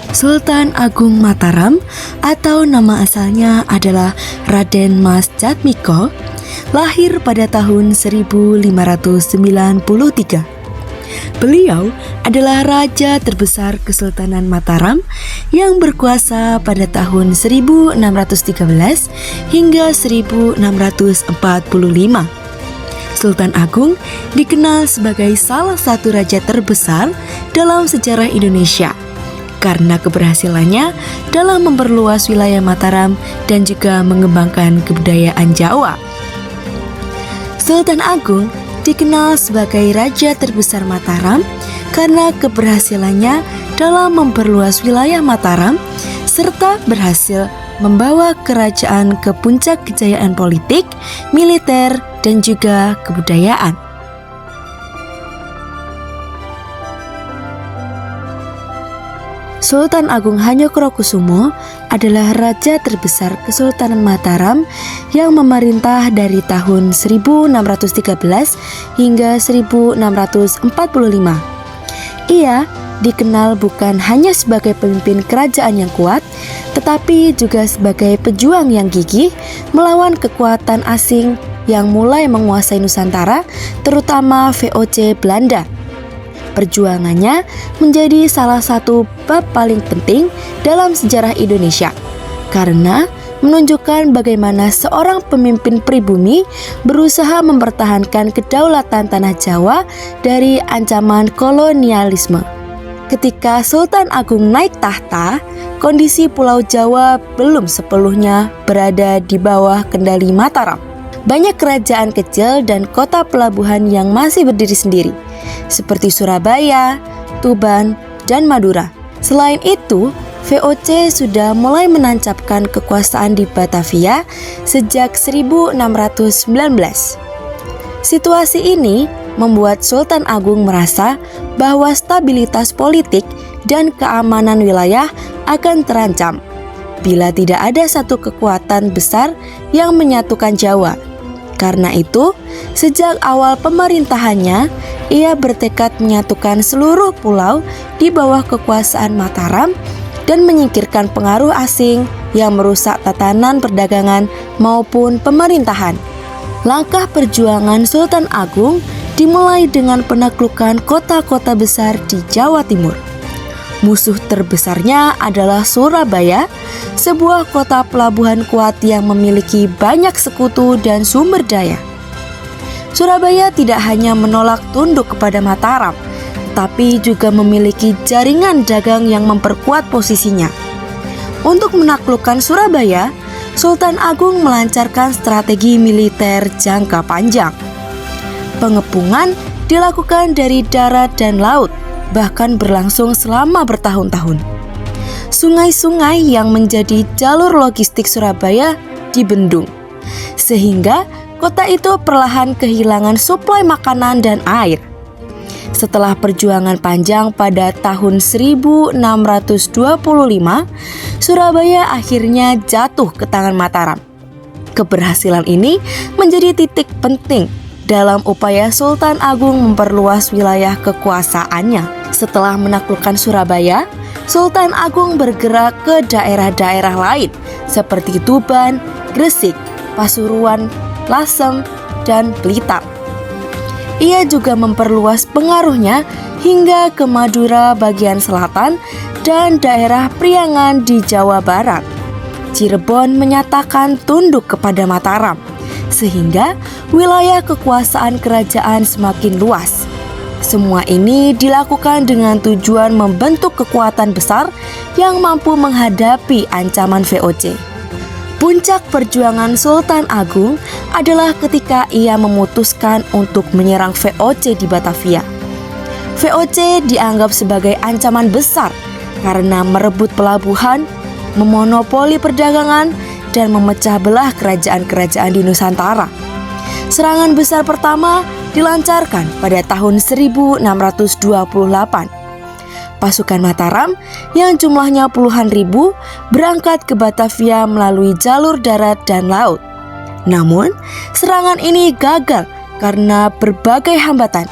Sultan Agung Mataram atau nama asalnya adalah Raden Mas Jatmiko, lahir pada tahun 1593. Beliau adalah raja terbesar Kesultanan Mataram yang berkuasa pada tahun 1613 hingga 1645. Sultan Agung dikenal sebagai salah satu raja terbesar dalam sejarah Indonesia karena keberhasilannya dalam memperluas wilayah Mataram dan juga mengembangkan kebudayaan Jawa. Sultan Agung dikenal sebagai raja terbesar Mataram karena keberhasilannya dalam memperluas wilayah Mataram serta berhasil membawa kerajaan ke puncak kejayaan politik, militer, dan juga kebudayaan. Sultan Agung Hanyokrokusumo adalah raja terbesar Kesultanan Mataram yang memerintah dari tahun 1613 hingga 1645. Ia dikenal bukan hanya sebagai pemimpin kerajaan yang kuat, tetapi juga sebagai pejuang yang gigih melawan kekuatan asing yang mulai menguasai Nusantara, terutama VOC Belanda. Perjuangannya menjadi salah satu bab paling penting dalam sejarah Indonesia karena menunjukkan bagaimana seorang pemimpin pribumi berusaha mempertahankan kedaulatan tanah Jawa dari ancaman kolonialisme. Ketika Sultan Agung naik tahta, kondisi Pulau Jawa belum sepenuhnya berada di bawah kendali Mataram. Banyak kerajaan kecil dan kota pelabuhan yang masih berdiri sendiri, seperti Surabaya, Tuban, dan Madura. Selain itu, VOC sudah mulai menancapkan kekuasaan di Batavia sejak 1619. Situasi ini membuat Sultan Agung merasa bahwa stabilitas politik dan keamanan wilayah akan terancam bila tidak ada satu kekuatan besar yang menyatukan Jawa. Karena itu, sejak awal pemerintahannya, ia bertekad menyatukan seluruh pulau di bawah kekuasaan Mataram dan menyingkirkan pengaruh asing yang merusak tatanan perdagangan maupun pemerintahan. Langkah perjuangan Sultan Agung dimulai dengan penaklukan kota-kota besar di Jawa Timur. Musuh terbesarnya adalah Surabaya, sebuah kota pelabuhan kuat yang memiliki banyak sekutu dan sumber daya. Surabaya tidak hanya menolak tunduk kepada Mataram, tapi juga memiliki jaringan dagang yang memperkuat posisinya. Untuk menaklukkan Surabaya, Sultan Agung melancarkan strategi militer jangka panjang. Pengepungan dilakukan dari darat dan laut, bahkan berlangsung selama bertahun-tahun. Sungai-sungai yang menjadi jalur logistik Surabaya dibendung, sehingga kota itu perlahan kehilangan suplai makanan dan air. Setelah perjuangan panjang pada tahun 1625, Surabaya akhirnya jatuh ke tangan Mataram. Keberhasilan ini menjadi titik penting dalam upaya Sultan Agung memperluas wilayah kekuasaannya. Setelah menaklukkan Surabaya, Sultan Agung bergerak ke daerah-daerah lain seperti Tuban, Gresik, Pasuruan, Lasem, dan Blitar. Ia juga memperluas pengaruhnya hingga ke Madura bagian selatan dan daerah Priangan di Jawa Barat. Cirebon menyatakan tunduk kepada Mataram, sehingga wilayah kekuasaan kerajaan semakin luas. Semua ini dilakukan dengan tujuan membentuk kekuatan besar yang mampu menghadapi ancaman VOC. Puncak perjuangan Sultan Agung adalah ketika ia memutuskan untuk menyerang VOC di Batavia. VOC dianggap sebagai ancaman besar karena merebut pelabuhan, memonopoli perdagangan, dan memecah belah kerajaan-kerajaan di Nusantara. Serangan besar pertama dilancarkan pada tahun 1628. Pasukan Mataram yang jumlahnya puluhan ribu berangkat ke Batavia melalui jalur darat dan laut. Namun, serangan ini gagal karena berbagai hambatan,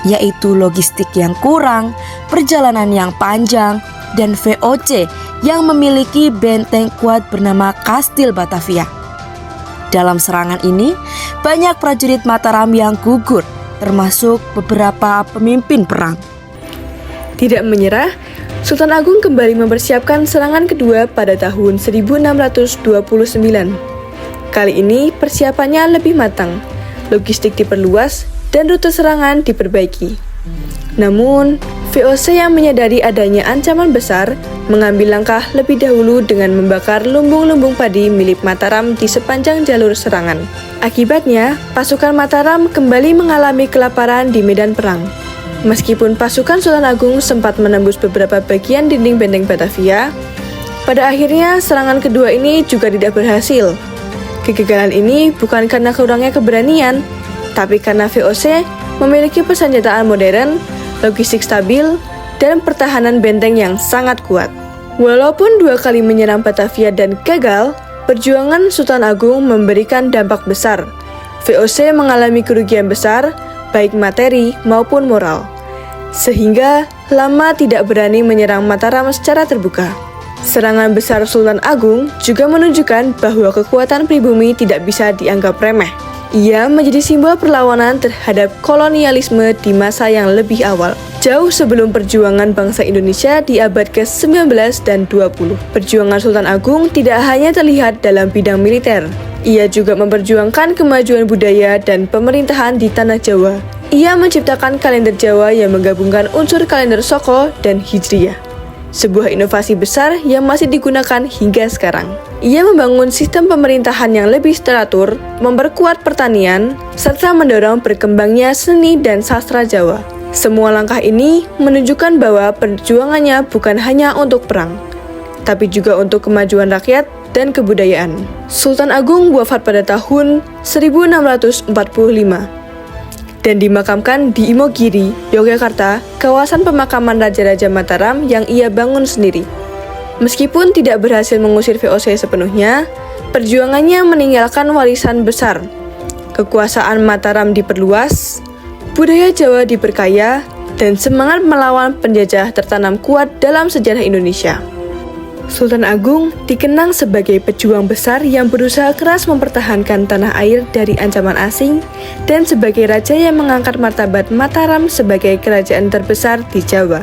yaitu logistik yang kurang, perjalanan yang panjang, dan VOC yang memiliki benteng kuat bernama Kastil Batavia. Dalam serangan ini, banyak prajurit Mataram yang gugur, termasuk beberapa pemimpin perang. Tidak menyerah, Sultan Agung kembali mempersiapkan serangan kedua pada tahun 1629. Kali ini persiapannya lebih matang, logistik diperluas, dan rute serangan diperbaiki. Namun, VOC yang menyadari adanya ancaman besar mengambil langkah lebih dahulu dengan membakar lumbung-lumbung padi milik Mataram di sepanjang jalur serangan. Akibatnya, pasukan Mataram kembali mengalami kelaparan di medan perang. Meskipun pasukan Sultan Agung sempat menembus beberapa bagian dinding benteng Batavia, pada akhirnya serangan kedua ini juga tidak berhasil. Kegagalan ini bukan karena kurangnya keberanian, tapi karena VOC memiliki persenjataan modern, logistik stabil, dan pertahanan benteng yang sangat kuat. Walaupun 2 kali menyerang Batavia dan gagal, perjuangan Sultan Agung memberikan dampak besar. VOC mengalami kerugian besar, baik materi maupun moral, sehingga lama tidak berani menyerang Mataram secara terbuka. Serangan besar Sultan Agung juga menunjukkan bahwa kekuatan pribumi tidak bisa dianggap remeh. Ia menjadi simbol perlawanan terhadap kolonialisme di masa yang lebih awal, jauh sebelum perjuangan bangsa Indonesia di abad ke-19 dan 20. Perjuangan Sultan Agung tidak hanya terlihat dalam bidang militer, ia juga memperjuangkan kemajuan budaya dan pemerintahan di tanah Jawa. Ia menciptakan kalender Jawa yang menggabungkan unsur kalender Soko dan Hijriyah, sebuah inovasi besar yang masih digunakan hingga sekarang. Ia membangun sistem pemerintahan yang lebih teratur, memperkuat pertanian, serta mendorong berkembangnya seni dan sastra Jawa. Semua langkah ini menunjukkan bahwa perjuangannya bukan hanya untuk perang, tapi juga untuk kemajuan rakyat dan kebudayaan. Sultan Agung wafat pada tahun 1645 dan dimakamkan di Imogiri, Yogyakarta, kawasan pemakaman Raja-Raja Mataram yang ia bangun sendiri. Meskipun tidak berhasil mengusir VOC sepenuhnya, perjuangannya meninggalkan warisan besar. Kekuasaan Mataram diperluas, budaya Jawa diperkaya, dan semangat melawan penjajah tertanam kuat dalam sejarah Indonesia. Sultan Agung dikenang sebagai pejuang besar yang berusaha keras mempertahankan tanah air dari ancaman asing dan sebagai raja yang mengangkat martabat Mataram sebagai kerajaan terbesar di Jawa.